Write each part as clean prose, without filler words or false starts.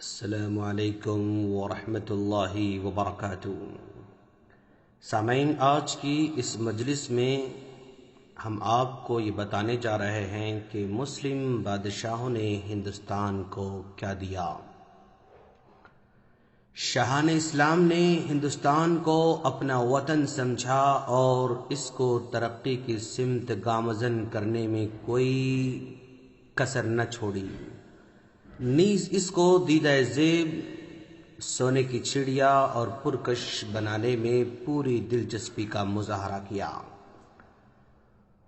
السلام علیکم ورحمۃ اللہ وبرکاتہ۔ سامعین، آج کی اس مجلس میں ہم آپ کو یہ بتانے جا رہے ہیں کہ مسلم بادشاہوں نے ہندوستان کو کیا دیا۔ شاہان اسلام نے ہندوستان کو اپنا وطن سمجھا اور اس کو ترقی کی سمت گامزن کرنے میں کوئی کسر نہ چھوڑی، نیز اس کو دیدہ زیب، سونے کی چڑیا اور پرکش بنانے میں پوری دلچسپی کا مظاہرہ کیا۔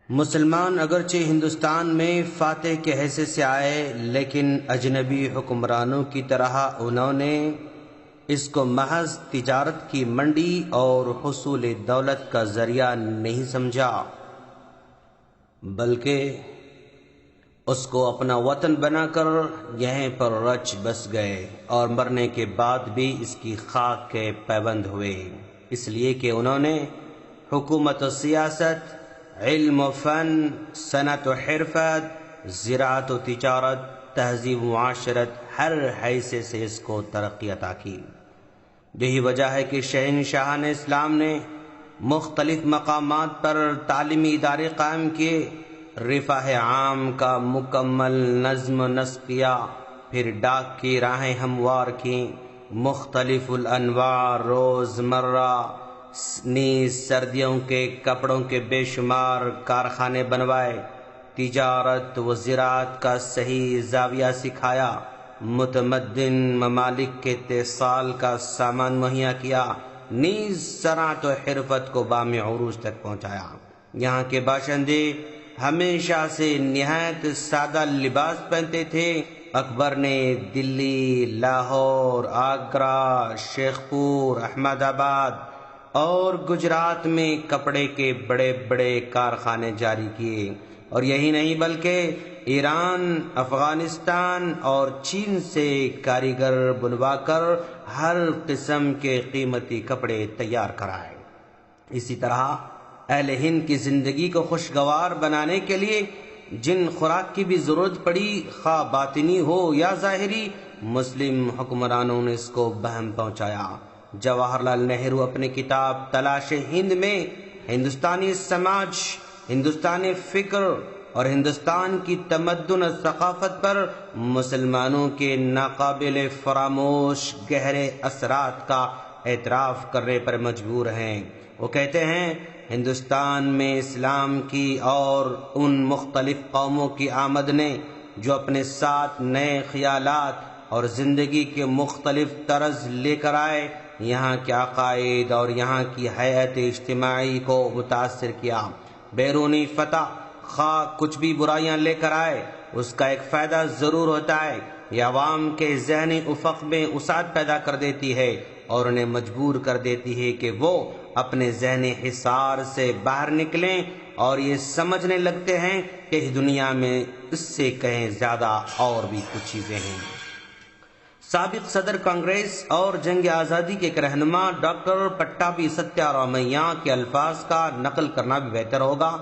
مسلمان اگرچہ ہندوستان میں فاتح کے حیثیت سے آئے، لیکن اجنبی حکمرانوں کی طرح انہوں نے اس کو محض تجارت کی منڈی اور حصول دولت کا ذریعہ نہیں سمجھا، بلکہ اس کو اپنا وطن بنا کر یہیں پر رچ بس گئے اور مرنے کے بعد بھی اس کی خاک کے پابند ہوئے، اس لیے کہ انہوں نے حکومت و سیاست، علم و فن، صنعت و حرفت، زراعت و تجارت، تہذیب و معاشرت، ہر حیثیت سے اس کو ترقی عطا کی۔ یہی وجہ ہے کہ شہنشاہان اسلام نے مختلف مقامات پر تعلیمی ادارے قائم کیے، رفاہ عام کا مکمل نظم و نسق کیا، پھر ڈاک کی راہیں ہموار کیں، مختلف الانواع روزمرہ نیز سردیوں کے کپڑوں کے بے شمار کارخانے بنوائے، تجارت و زراعت کا صحیح زاویہ سکھایا، متمدن ممالک کے اتصال کا سامان مہیا کیا، نیز صنعت و حرفت کو بام عروج تک پہنچایا۔ یہاں کے باشندے ہمیشہ سے نہایت سادہ لباس پہنتے تھے۔ اکبر نے دلی، لاہور، آگرہ، شیخ پور، احمد آباد اور گجرات میں کپڑے کے بڑے بڑے کارخانے جاری کیے، اور یہی نہیں بلکہ ایران، افغانستان اور چین سے کاریگر بنوا کر ہر قسم کے قیمتی کپڑے تیار کرائے۔ اسی طرح اہل ہند کی زندگی کو خوشگوار بنانے کے لیے جن خوراک کی بھی ضرورت پڑی، خواہ باطنی ہو یا ظاہری، مسلم حکمرانوں نے اس کو بہم پہنچایا۔ جواہر لال نہرو اپنی کتاب تلاش ہند میں ہندوستانی سماج، ہندوستانی فکر اور ہندوستان کی تمدن و ثقافت پر مسلمانوں کے ناقابل فراموش گہرے اثرات کا اعتراف کرنے پر مجبور ہیں۔ وہ کہتے ہیں، ہندوستان میں اسلام کی اور ان مختلف قوموں کی آمد نے جو اپنے ساتھ نئے خیالات اور زندگی کے مختلف طرز لے کر آئے، یہاں کے عقائد اور یہاں کی حیات اجتماعی کو متاثر کیا۔ بیرونی فتح خواہ کچھ بھی برائیاں لے کر آئے، اس کا ایک فائدہ ضرور ہوتا ہے، یہ عوام کے ذہنی افق میں وسعت پیدا کر دیتی ہے اور انہیں مجبور کر دیتی ہے کہ وہ اپنے ذہنی حصار سے باہر نکلیں اور یہ سمجھنے لگتے ہیں کہ دنیا میں اس سے کہیں زیادہ اور بھی کچھ چیزیں ہیں۔ سابق صدر کانگریس اور جنگ آزادی کے ایک رہنما ڈاکٹر پٹابی ستیا رامیا کے الفاظ کا نقل کرنا بھی بہتر ہوگا۔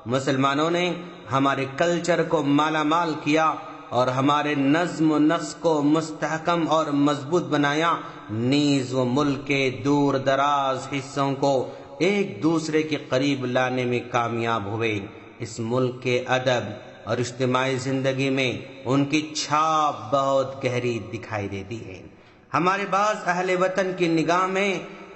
مسلمانوں نے ہمارے کلچر کو مالا مال کیا اور ہمارے نظم و نسق کو مستحکم اور مضبوط بنایا، نیز وہ ملک کے دور دراز حصوں کو ایک دوسرے کے قریب لانے میں کامیاب ہوئے۔ اس ملک کے ادب اور اجتماعی زندگی میں ان کی چھاپ بہت گہری دکھائی دیتی ہے۔ ہمارے بعض اہل وطن کی نگاہ میں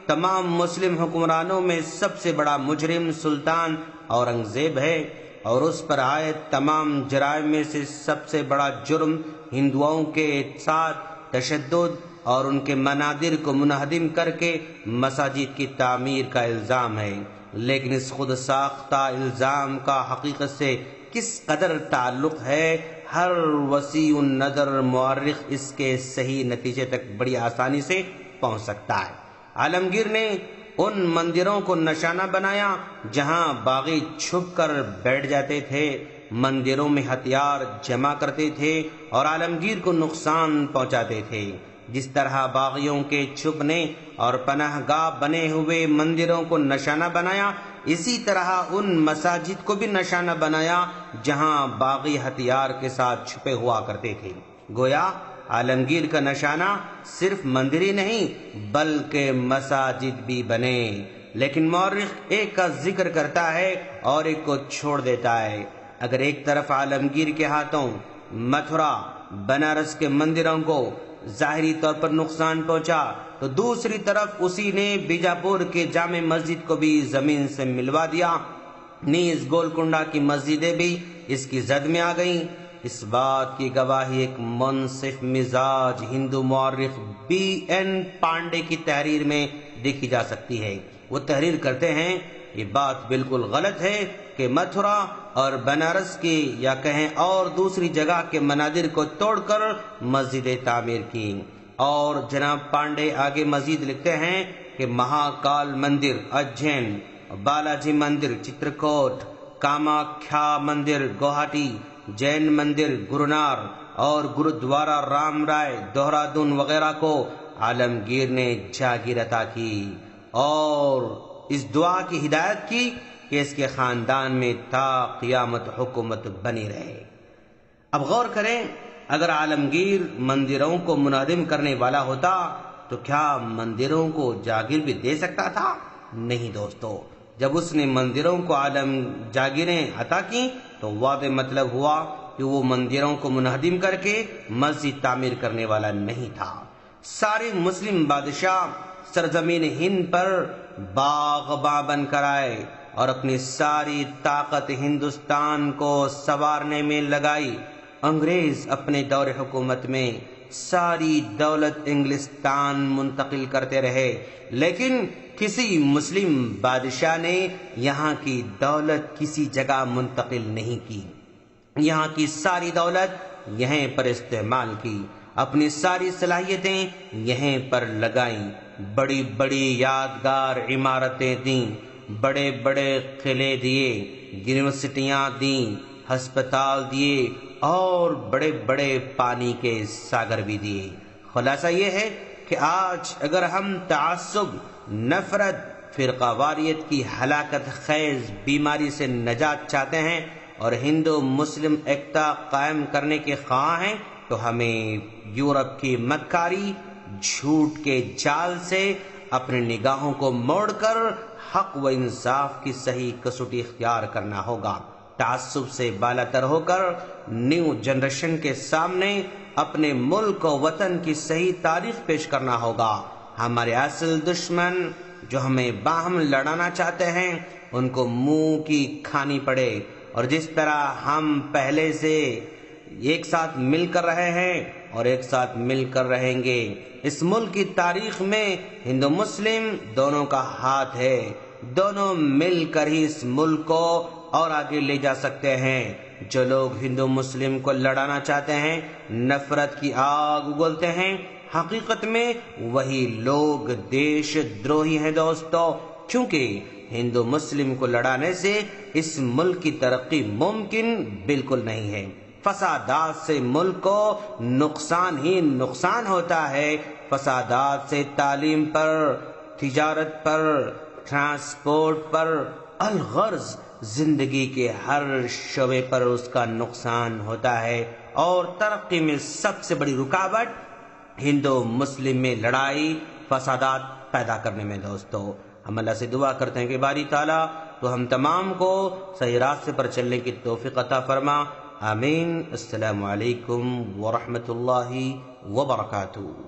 تمام مسلم حکمرانوں میں سب سے بڑا مجرم سلطان اورنگزیب ہے، اور اس پر عائد تمام جرائم میں سے سب سے بڑا جرم ہندوؤں کے ساتھ تشدد اور ان کے منادر کو منہدم کر کے مساجد کی تعمیر کا الزام ہے۔ لیکن اس خود ساختہ الزام کا حقیقت سے کس قدر تعلق ہے، ہر وسیع النظر مورخ اس کے صحیح نتیجے تک بڑی آسانی سے پہنچ سکتا ہے۔ عالمگیر نے ان مندروں کو نشانہ بنایا جہاں باغی چھپ کر بیٹھ جاتے تھے، مندروں میں ہتھیار جمع کرتے تھے اور عالمگیر کو نقصان پہنچاتے تھے۔ جس طرح باغیوں کے چھپنے اور پناہ گاہ بنے ہوئے مندروں کو نشانہ بنایا، اسی طرح ان مساجد کو بھی نشانہ بنایا جہاں باغی ہتھیار کے ساتھ چھپے ہوا کرتے تھے۔ گویا عالمگیر کا نشانہ صرف مندر ہی نہیں بلکہ مساجد بھی بنے، لیکن مورخ ایک کا ذکر کرتا ہے اور ایک کو چھوڑ دیتا ہے۔ اگر ایک طرف عالمگیر کے ہاتھوں متھرا بنارس کے مندروں کو ظاہری طور پر نقصان پہنچا تو دوسری طرف اسی نے بیجاپور کے جامع مسجد کو بھی زمین سے ملوا دیا، نیز گولکنڈا کی مسجدیں بھی اس کی زد میں آ گئیں۔ اس بات کی گواہی ایک منصف مزاج ہندو مورخ بی این پانڈے کی تحریر میں دیکھی جا سکتی ہے۔ وہ تحریر کرتے ہیں یہ بات بالکل غلط ہے کہ متھرا اور بنارس کی یا کہیں اور دوسری جگہ کے منادر کو توڑ کر مسجدیں تعمیر کی۔ اور جناب پانڈے آگے مزید لکھتے ہیں کہ مہاکال مندر اجین، بالاجی مندر چترکوٹ، کاماکھیا مندر گوہاٹی، جین مندر گرونار اور گرودوارا رام رائے دہرادون وغیرہ کو عالمگیر نے جاگیر عطا کی اور اس دعا کی ہدایت کی کہ اس کے خاندان میں تا قیامت حکومت بنی رہے۔ اب غور کریں، اگر عالمگیر مندروں کو منہدم کرنے والا ہوتا تو کیا مندروں کو جاگیر بھی دے سکتا تھا؟ نہیں دوستو، جب اس نے مندروں کو جاگیریں عطا کی تو واضح مطلب ہوا کہ وہ مندروں کو منہدم کر کے مسجد تعمیر کرنے والا نہیں تھا۔ سارے مسلم بادشاہ سرزمین ہند پر باغباں بن کر آئے اور اپنی ساری طاقت ہندوستان کو سنوارنے میں لگائی۔ انگریز اپنے دور حکومت میں ساری دولت انگلستان منتقل کرتے رہے، لیکن کسی مسلم بادشاہ نے یہاں کی دولت کسی جگہ منتقل نہیں کی، یہاں کی ساری دولت یہیں پر استعمال کی، اپنی ساری صلاحیتیں یہیں پر لگائیں، بڑی بڑی یادگار عمارتیں دیں، بڑے بڑے قلعے دیے، یونیورسٹیاں دیں، ہسپتال دیے اور بڑے بڑے پانی کے ساگر بھی دیے۔ خلاصہ یہ ہے کہ آج اگر ہم تعصب، نفرت، فرقہ واریت کی ہلاکت خیز بیماری سے نجات چاہتے ہیں اور ہندو مسلم ایکتا قائم کرنے کے خواہاں ہیں تو ہمیں یورپ کی مکاری، جھوٹ کے جال سے اپنی نگاہوں کو موڑ کر حق و انصاف کی صحیح کسوٹی اختیار کرنا ہوگا۔ تعصب سے بالا تر ہو کر نیو جنریشن کے سامنے اپنے ملک و وطن کی صحیح تاریخ پیش کرنا ہوگا۔ ہمارے اصل دشمن جو ہمیں باہم لڑانا چاہتے ہیں ان کو منہ کی کھانی پڑے، اور جس طرح ہم پہلے سے ایک ساتھ مل کر رہے ہیں اور ایک ساتھ مل کر رہیں گے۔ اس ملک کی تاریخ میں ہندو مسلم دونوں کا ہاتھ ہے، دونوں مل کر ہی اس ملک کو اور آگے لے جا سکتے ہیں۔ جو لوگ ہندو مسلم کو لڑانا چاہتے ہیں، نفرت کی آگ اگلتے ہیں، حقیقت میں وہی لوگ دیش دروہی ہیں دوستو، کیونکہ ہندو مسلم کو لڑانے سے اس ملک کی ترقی ممکن بالکل نہیں ہے۔ فسادات سے ملک کو نقصان ہی نقصان ہوتا ہے، فسادات سے تعلیم پر، تجارت پر، ٹرانسپورٹ پر، الغرض زندگی کے ہر شعبے پر اس کا نقصان ہوتا ہے، اور ترقی میں سب سے بڑی رکاوٹ ہندو مسلم میں لڑائی، فسادات پیدا کرنے میں دوستو۔ ہم اللہ سے دعا کرتے ہیں کہ باری تعالیٰ تو ہم تمام کو صحیح راستے پر چلنے کی توفیق عطا فرما، آمین۔ السلام علیکم ورحمۃ اللہ وبرکاتہ۔